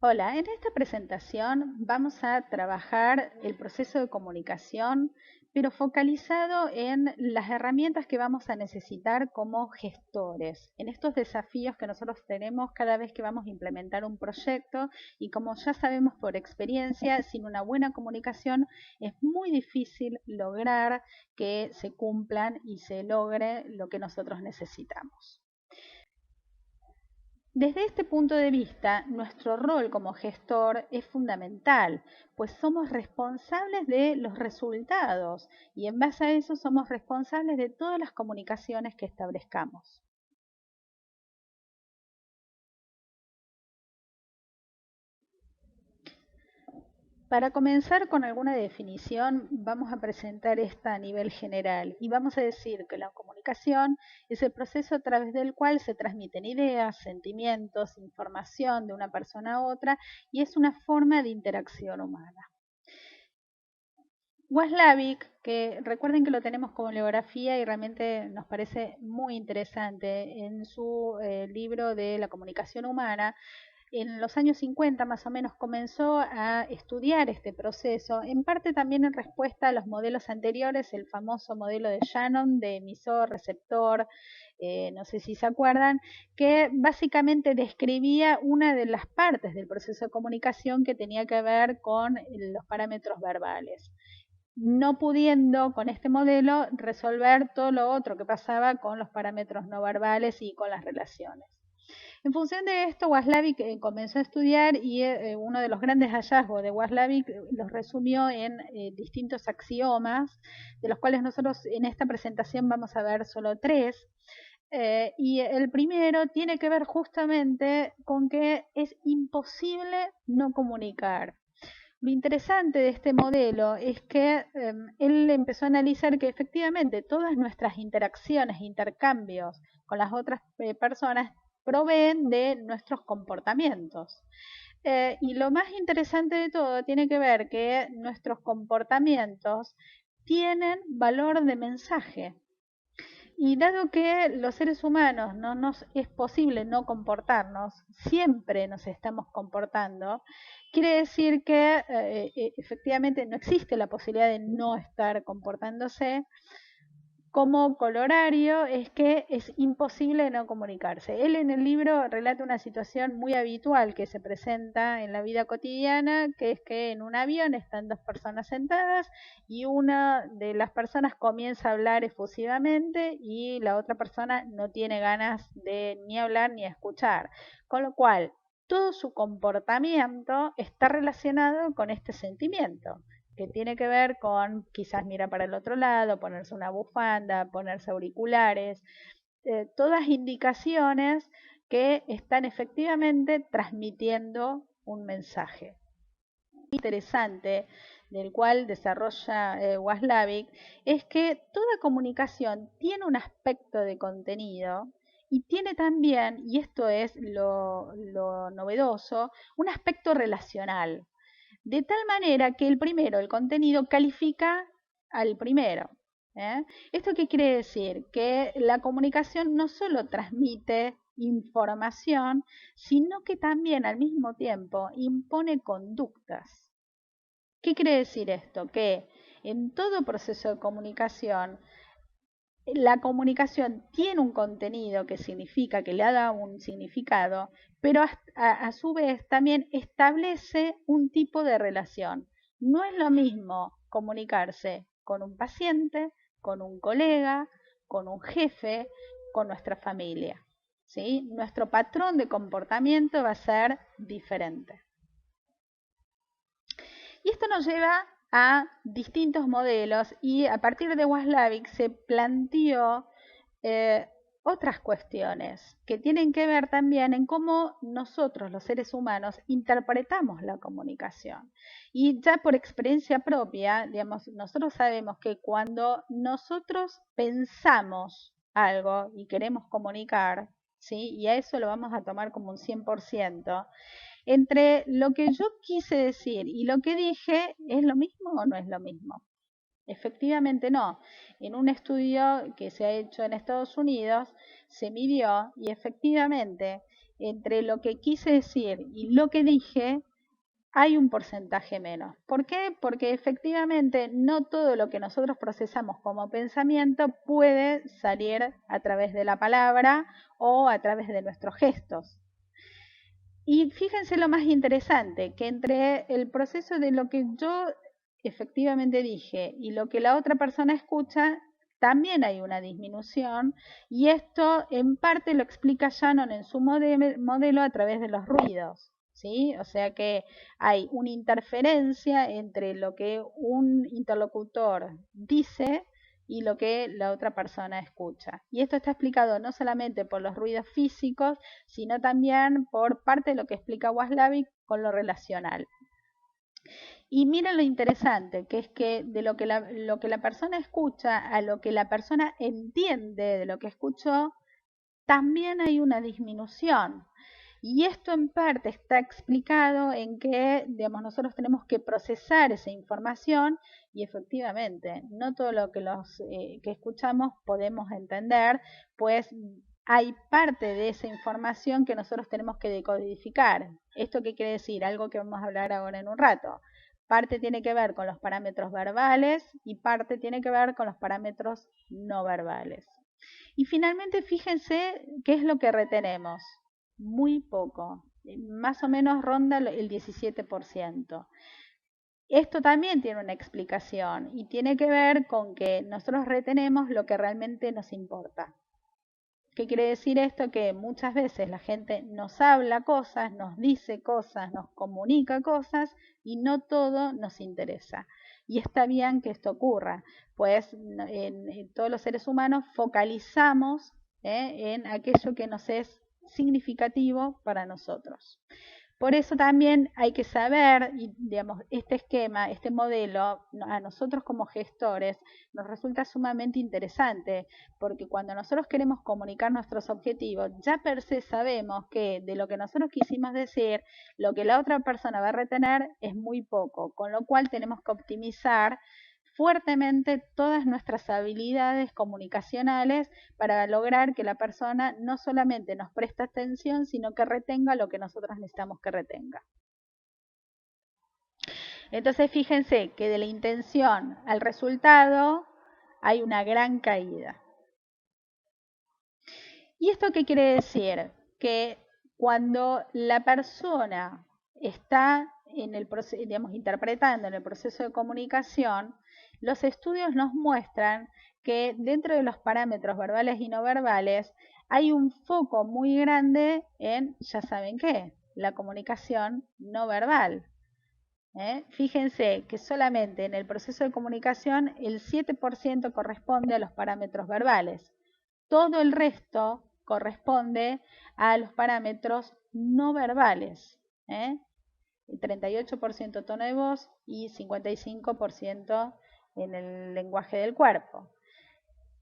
Hola, en esta presentación vamos a trabajar el proceso de comunicación, pero focalizado en las herramientas que vamos a necesitar como gestores, en estos desafíos que nosotros tenemos cada vez que vamos a implementar un proyecto y como ya sabemos por experiencia, sin una buena comunicación es muy difícil lograr que se cumplan y se logre lo que nosotros necesitamos. Desde este punto de vista, nuestro rol como gestor es fundamental, pues somos responsables de los resultados y en base a eso somos responsables de todas las comunicaciones que establezcamos. Para comenzar con alguna definición, vamos a presentar esta a nivel general y vamos a decir que la comunicación es el proceso a través del cual se transmiten ideas, sentimientos, información de una persona a otra y es una forma de interacción humana. Waslavic, que recuerden que lo tenemos como bibliografía y realmente nos parece muy interesante, en su libro de la comunicación humana, en los años 50 más o menos comenzó a estudiar este proceso, en parte también en respuesta a los modelos anteriores, el famoso modelo de Shannon de emisor, receptor, no sé si se acuerdan, que básicamente describía una de las partes del proceso de comunicación que tenía que ver con los parámetros verbales, no pudiendo con este modelo resolver todo lo otro que pasaba con los parámetros no verbales y con las relaciones. En función de esto, Waslavic comenzó a estudiar y uno de los grandes hallazgos de Waslavic los resumió en distintos axiomas, de los cuales nosotros en esta presentación vamos a ver solo tres. Y el primero tiene que ver justamente con que es imposible no comunicar. Lo interesante de este modelo es que él empezó a analizar que efectivamente todas nuestras interacciones, intercambios con las otras personas proveen de nuestros comportamientos. Y lo más interesante de todo tiene que ver que nuestros comportamientos tienen valor de mensaje. Y dado que los seres humanos no nos es posible no comportarnos, siempre nos estamos comportando, quiere decir que efectivamente no existe la posibilidad de no estar comportándose. Como colorario es que es imposible no comunicarse. Él en el libro relata una situación muy habitual que se presenta en la vida cotidiana, que es que en un avión están dos personas sentadas y una de las personas comienza a hablar efusivamente y la otra persona no tiene ganas de ni hablar ni escuchar. Con lo cual, todo su comportamiento está relacionado con este sentimiento, que tiene que ver con quizás mirar para el otro lado, ponerse una bufanda, ponerse auriculares, todas indicaciones que están efectivamente transmitiendo un mensaje. Interesante del cual desarrolla Waslavic es que toda comunicación tiene un aspecto de contenido y tiene también, y esto es lo novedoso, un aspecto relacional. De tal manera que el primero, el contenido, califica al primero. ¿Esto qué quiere decir? Que la comunicación no solo transmite información, sino que también al mismo tiempo impone conductas. ¿Qué quiere decir esto? Que en todo proceso de comunicación, la comunicación tiene un contenido que significa, que le da un significado, pero a su vez también establece un tipo de relación. No es lo mismo comunicarse con un paciente, con un colega, con un jefe, con nuestra familia. ¿Sí? Nuestro patrón de comportamiento va a ser diferente. Y esto nos lleva a distintos modelos y a partir de Waslavic se planteó eh, otras cuestiones que tienen que ver también en cómo nosotros, los seres humanos, interpretamos la comunicación. Y ya por experiencia propia, digamos, nosotros sabemos que cuando nosotros pensamos algo y queremos comunicar, ¿sí? Y a eso lo vamos a tomar como un 100%, entre lo que yo quise decir y lo que dije, ¿es lo mismo o no es lo mismo? Efectivamente no. En un estudio que se ha hecho en Estados Unidos se midió y efectivamente entre lo que quise decir y lo que dije, hay un porcentaje menos. ¿Por qué? Porque efectivamente no todo lo que nosotros procesamos como pensamiento puede salir a través de la palabra o a través de nuestros gestos. Y fíjense lo más interesante, que entre el proceso de lo que yo efectivamente dije y lo que la otra persona escucha, también hay una disminución, y esto en parte lo explica Shannon en su modelo a través de los ruidos. ¿Sí? O sea que hay una interferencia entre lo que un interlocutor dice y lo que la otra persona escucha. Y esto está explicado no solamente por los ruidos físicos, sino también por parte de lo que explica Waslavic con lo relacional. Y miren lo interesante, que es que de lo que la persona escucha a lo que la persona entiende de lo que escuchó, también hay una disminución. Y esto en parte está explicado en que, digamos, nosotros tenemos que procesar esa información y efectivamente no todo lo que que escuchamos podemos entender, pues hay parte de esa información que nosotros tenemos que decodificar. ¿Esto qué quiere decir? Algo que vamos a hablar ahora en un rato. Parte tiene que ver con los parámetros verbales y parte tiene que ver con los parámetros no verbales. Y finalmente fíjense qué es lo que retenemos. Muy poco, más o menos ronda el 17%. Esto también tiene una explicación y tiene que ver con que nosotros retenemos lo que realmente nos importa. ¿Qué quiere decir esto? Que muchas veces la gente nos habla cosas, nos dice cosas, nos comunica cosas y no todo nos interesa. Y está bien que esto ocurra, pues en todos los seres humanos focalizamos en aquello que nos es significativo para nosotros. Por eso también hay que saber, y digamos, este esquema, este modelo, a nosotros como gestores nos resulta sumamente interesante, porque cuando nosotros queremos comunicar nuestros objetivos, ya per se sabemos que de lo que nosotros quisimos decir, lo que la otra persona va a retener es muy poco, con lo cual tenemos que optimizar fuertemente todas nuestras habilidades comunicacionales para lograr que la persona no solamente nos preste atención, sino que retenga lo que nosotros necesitamos que retenga. Entonces fíjense que de la intención al resultado hay una gran caída. ¿Y esto qué quiere decir? Que cuando la persona está en el proceso, digamos, interpretando en el proceso de comunicación, los estudios nos muestran que dentro de los parámetros verbales y no verbales hay un foco muy grande en, ya saben qué, la comunicación no verbal. Fíjense que solamente en el proceso de comunicación el 7% corresponde a los parámetros verbales. Todo el resto corresponde a los parámetros no verbales. 38% tono de voz y 55% en el lenguaje del cuerpo.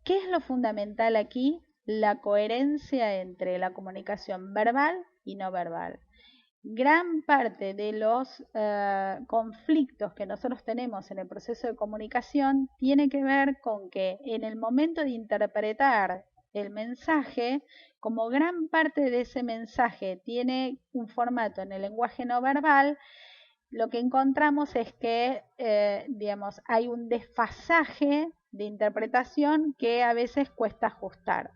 ¿Qué es lo fundamental aquí? La coherencia entre la comunicación verbal y no verbal. Gran parte de los conflictos que nosotros tenemos en el proceso de comunicación tiene que ver con que en el momento de interpretar el mensaje, como gran parte de ese mensaje tiene un formato en el lenguaje no verbal, lo que encontramos es que, digamos, hay un desfasaje de interpretación que a veces cuesta ajustar.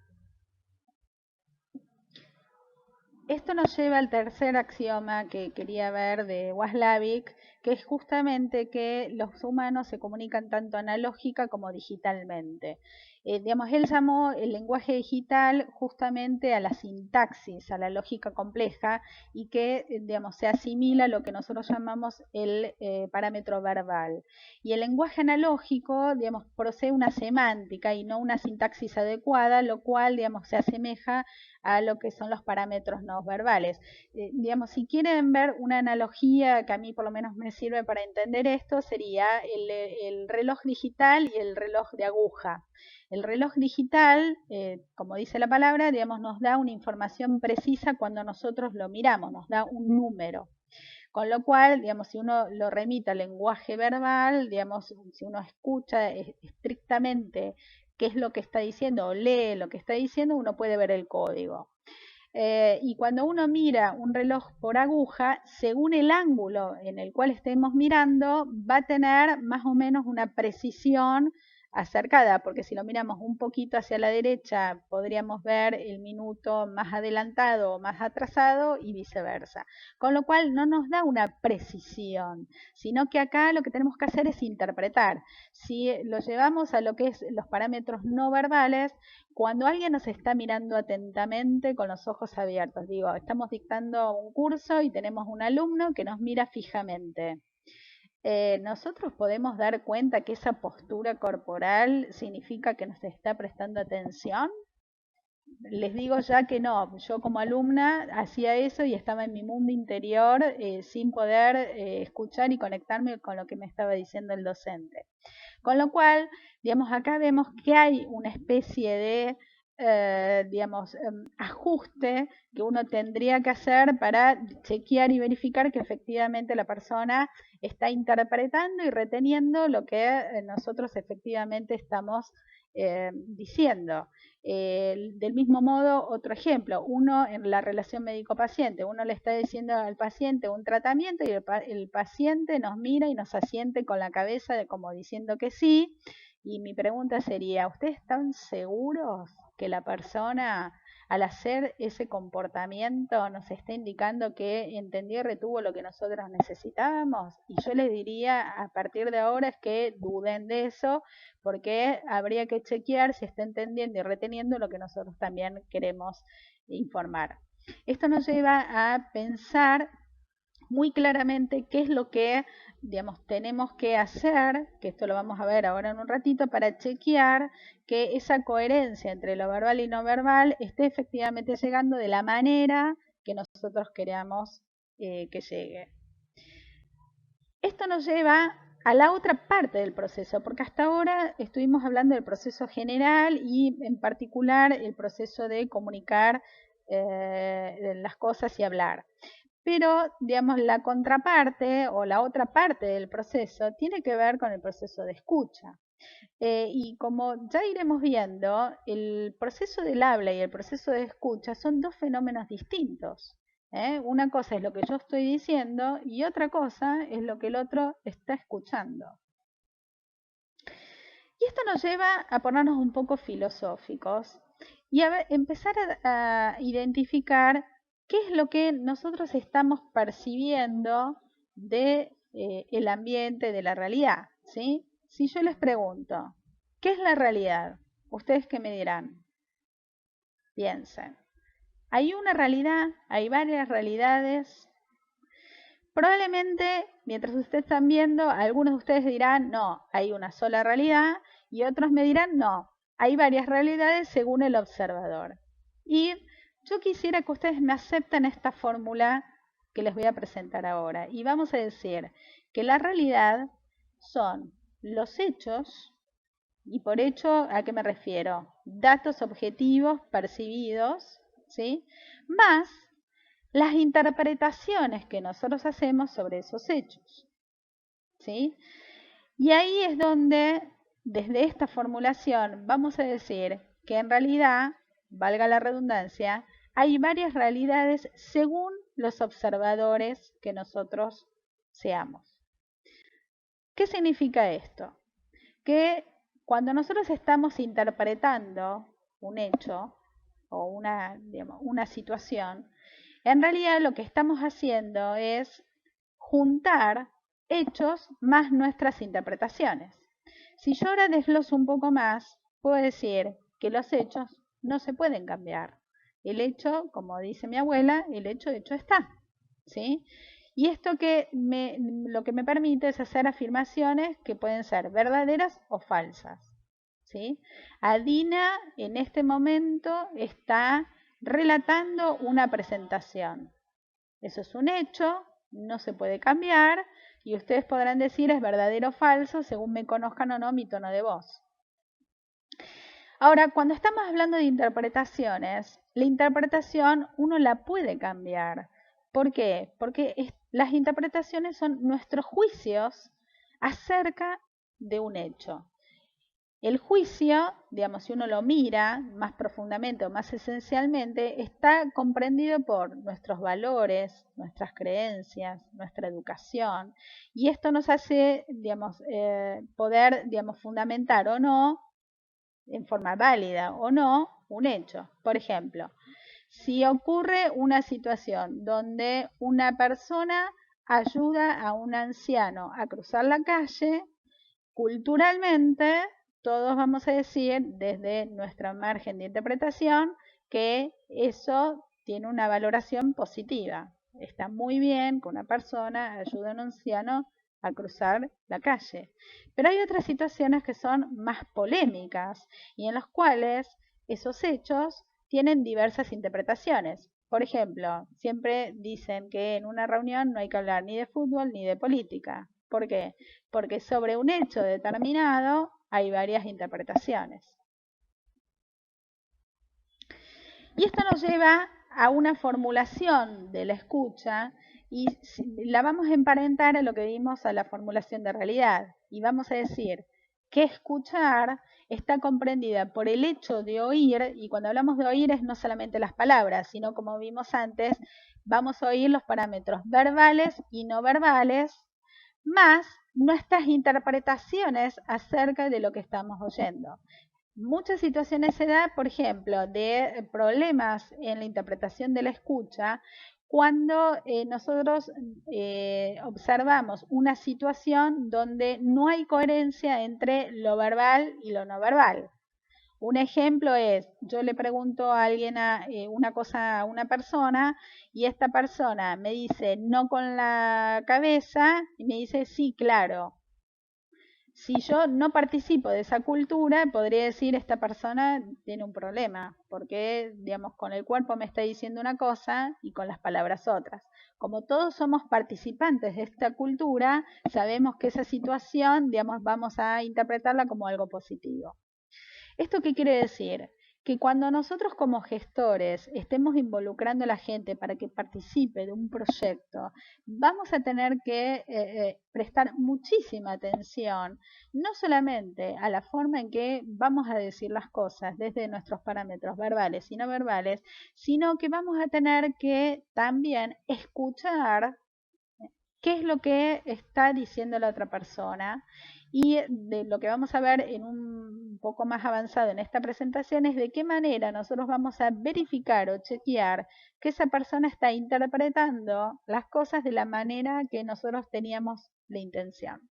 Esto nos lleva al tercer axioma que quería ver de Waslavic, que es justamente que los humanos se comunican tanto analógica como digitalmente. Digamos, él llamó el lenguaje digital justamente a la sintaxis, a la lógica compleja, y que, digamos, se asimila a lo que nosotros llamamos el parámetro verbal. Y el lenguaje analógico, digamos, posee una semántica y no una sintaxis adecuada, lo cual, digamos, se asemeja a lo que son los parámetros no verbales. Digamos, si quieren ver una analogía que a mí por lo menos me sirve para entender esto, sería el reloj digital y el reloj de aguja. El reloj digital, como dice la palabra, digamos, nos da una información precisa cuando nosotros lo miramos, nos da un número. Con lo cual, digamos, si uno lo remite al lenguaje verbal, digamos, si uno escucha estrictamente qué es lo que está diciendo o lee lo que está diciendo, uno puede ver el código. Y cuando uno mira un reloj por aguja, según el ángulo en el cual estemos mirando, va a tener más o menos una precisión acercada, porque si lo miramos un poquito hacia la derecha, podríamos ver el minuto más adelantado o más atrasado y viceversa. Con lo cual no nos da una precisión, sino que acá lo que tenemos que hacer es interpretar. Si lo llevamos a lo que es los parámetros no verbales, cuando alguien nos está mirando atentamente con los ojos abiertos, digo, estamos dictando un curso y tenemos un alumno que nos mira fijamente. Nosotros podemos dar cuenta que esa postura corporal significa que nos está prestando atención. Les digo ya que no, yo como alumna hacía eso y estaba en mi mundo interior sin poder escuchar y conectarme con lo que me estaba diciendo el docente. Con lo cual, digamos, acá vemos que hay una especie de, ajuste que uno tendría que hacer para chequear y verificar que efectivamente la persona está interpretando y reteniendo lo que nosotros efectivamente estamos diciendo. Del mismo modo, otro ejemplo, uno en la relación médico-paciente, uno le está diciendo al paciente un tratamiento y el paciente nos mira y nos asiente con la cabeza como diciendo que sí. Y mi pregunta sería, ¿ustedes están seguros que la persona al hacer ese comportamiento nos está indicando que entendió y retuvo lo que nosotros necesitábamos? Y yo les diría a partir de ahora es que duden de eso, porque habría que chequear si está entendiendo y reteniendo lo que nosotros también queremos informar. Esto nos lleva a pensar muy claramente qué es lo que, digamos, tenemos que hacer, que esto lo vamos a ver ahora en un ratito, para chequear que esa coherencia entre lo verbal y no verbal esté efectivamente llegando de la manera que nosotros queramos que llegue. Esto nos lleva a la otra parte del proceso, porque hasta ahora estuvimos hablando del proceso general y en particular el proceso de comunicar las cosas y hablar. Pero, digamos, la contraparte o la otra parte del proceso tiene que ver con el proceso de escucha. Y como ya iremos viendo, el proceso del habla y el proceso de escucha son dos fenómenos distintos. Una cosa es lo que yo estoy diciendo y otra cosa es lo que el otro está escuchando. Y esto nos lleva a ponernos un poco filosóficos y a empezar a identificar qué es lo que nosotros estamos percibiendo de el ambiente, de la realidad, ¿sí? Si yo les pregunto, ¿qué es la realidad? ¿Ustedes qué me dirán? Piensen. Hay una realidad, hay varias realidades. Probablemente, mientras ustedes están viendo, algunos de ustedes dirán, no, hay una sola realidad, y otros me dirán, no, hay varias realidades según el observador. Y yo quisiera que ustedes me acepten esta fórmula que les voy a presentar ahora. Y vamos a decir que la realidad son los hechos, y por hecho, ¿a qué me refiero? Datos objetivos percibidos, ¿sí? Más las interpretaciones que nosotros hacemos sobre esos hechos, ¿sí? Y ahí es donde, desde esta formulación, vamos a decir que en realidad, valga la redundancia, hay varias realidades según los observadores que nosotros seamos. ¿Qué significa esto? Que cuando nosotros estamos interpretando un hecho o una situación, en realidad lo que estamos haciendo es juntar hechos más nuestras interpretaciones. Si yo ahora desgloso un poco más, puedo decir que los hechos no se pueden cambiar. El hecho, como dice mi abuela, el hecho está, ¿sí? Y esto lo que me permite es hacer afirmaciones que pueden ser verdaderas o falsas, ¿sí? Adina en este momento está relatando una presentación. Eso es un hecho, no se puede cambiar y ustedes podrán decir es verdadero o falso según me conozcan o no mi tono de voz. Ahora, cuando estamos hablando de interpretaciones, la interpretación uno la puede cambiar. ¿Por qué? Porque las interpretaciones son nuestros juicios acerca de un hecho. El juicio, digamos, si uno lo mira más profundamente o más esencialmente, está comprendido por nuestros valores, nuestras creencias, nuestra educación, y esto nos hace, digamos, poder, digamos, fundamentar o no, en forma válida o no, un hecho. Por ejemplo, si ocurre una situación donde una persona ayuda a un anciano a cruzar la calle, culturalmente todos vamos a decir desde nuestra margen de interpretación que eso tiene una valoración positiva. Está muy bien que una persona ayude a un anciano a cruzar la calle. Pero hay otras situaciones que son más polémicas y en las cuales esos hechos tienen diversas interpretaciones. Por ejemplo, siempre dicen que en una reunión no hay que hablar ni de fútbol ni de política. ¿Por qué? Porque sobre un hecho determinado hay varias interpretaciones. Y esto nos lleva a una formulación de la escucha y la vamos a emparentar a lo que vimos a la formulación de realidad. Y vamos a decir que escuchar está comprendida por el hecho de oír, y cuando hablamos de oír es no solamente las palabras, sino como vimos antes, vamos a oír los parámetros verbales y no verbales, más nuestras interpretaciones acerca de lo que estamos oyendo. Muchas situaciones se da, por ejemplo, de problemas en la interpretación de la escucha cuando nosotros observamos una situación donde no hay coherencia entre lo verbal y lo no verbal. Un ejemplo es, yo le pregunto a alguien una cosa a una persona y esta persona me dice no con la cabeza y me dice sí, claro. Si yo no participo de esa cultura, podría decir esta persona tiene un problema, porque, digamos, con el cuerpo me está diciendo una cosa y con las palabras otras. Como todos somos participantes de esta cultura, sabemos que esa situación, digamos, vamos a interpretarla como algo positivo. ¿Esto qué quiere decir? Que cuando nosotros como gestores estemos involucrando a la gente para que participe de un proyecto, vamos a tener que prestar muchísima atención, no solamente a la forma en que vamos a decir las cosas desde nuestros parámetros verbales y no verbales, sino que vamos a tener que también escuchar qué es lo que está diciendo la otra persona. Y de lo que vamos a ver en un poco más avanzado en esta presentación es de qué manera nosotros vamos a verificar o chequear que esa persona está interpretando las cosas de la manera que nosotros teníamos la intención.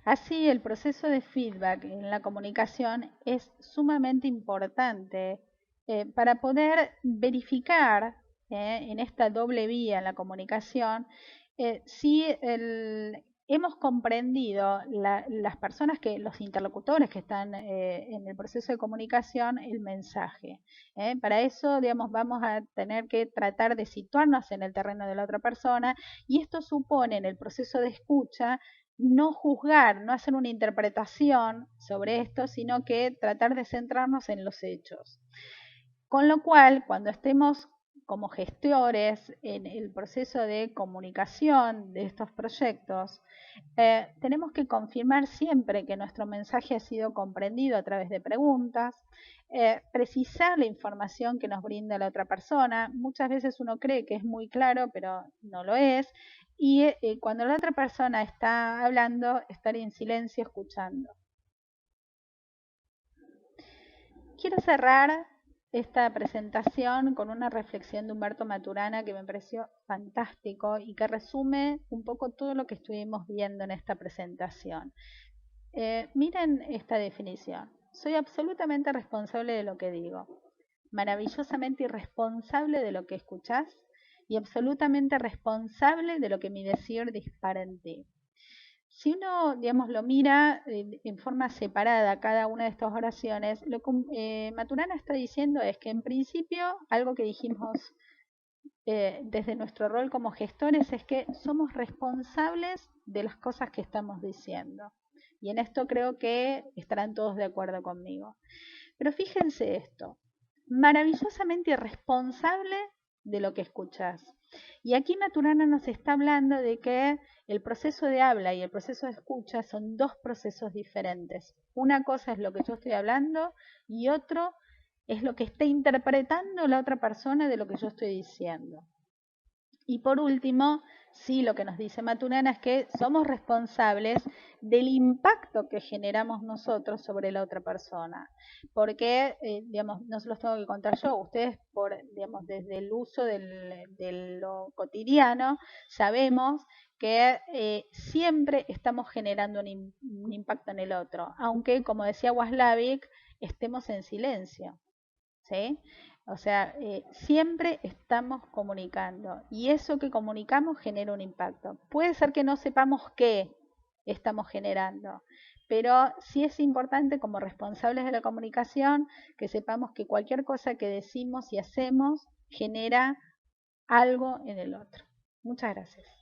Así, el proceso de feedback en la comunicación es sumamente importante para poder verificar en esta doble vía en la comunicación si hemos comprendido las personas los interlocutores que están en el proceso de comunicación, el mensaje. Para eso, digamos, vamos a tener que tratar de situarnos en el terreno de la otra persona y esto supone en el proceso de escucha no juzgar, no hacer una interpretación sobre esto, sino que tratar de centrarnos en los hechos. Con lo cual, cuando estemos como gestores en el proceso de comunicación de estos proyectos, tenemos que confirmar siempre que nuestro mensaje ha sido comprendido a través de preguntas, precisar la información que nos brinda la otra persona. Muchas veces uno cree que es muy claro, pero no lo es. Y cuando la otra persona está hablando, estar en silencio escuchando. Quiero cerrar esta presentación con una reflexión de Humberto Maturana que me pareció fantástico y que resume un poco todo lo que estuvimos viendo en esta presentación. Miren esta definición. Soy absolutamente responsable de lo que digo, maravillosamente irresponsable de lo que escuchás y absolutamente responsable de lo que mi decir dispara en ti. Si uno, digamos, lo mira en forma separada cada una de estas oraciones, lo que Maturana está diciendo es que en principio algo que dijimos desde nuestro rol como gestores es que somos responsables de las cosas que estamos diciendo. Y en esto creo que estarán todos de acuerdo conmigo. Pero fíjense esto, maravillosamente irresponsable de lo que escuchas. Y aquí Maturana nos está hablando de que el proceso de habla y el proceso de escucha son dos procesos diferentes. Una cosa es lo que yo estoy hablando y otro es lo que está interpretando la otra persona de lo que yo estoy diciendo. Y por último, sí, lo que nos dice Maturana es que somos responsables del impacto que generamos nosotros sobre la otra persona. Porque, digamos, no se los tengo que contar yo, ustedes, digamos, desde el uso de lo cotidiano, sabemos que siempre estamos generando un impacto en el otro, aunque, como decía Waslavic, estemos en silencio. ¿Sí? O sea, siempre estamos comunicando y eso que comunicamos genera un impacto. Puede ser que no sepamos qué estamos generando, pero sí es importante como responsables de la comunicación que sepamos que cualquier cosa que decimos y hacemos genera algo en el otro. Muchas gracias.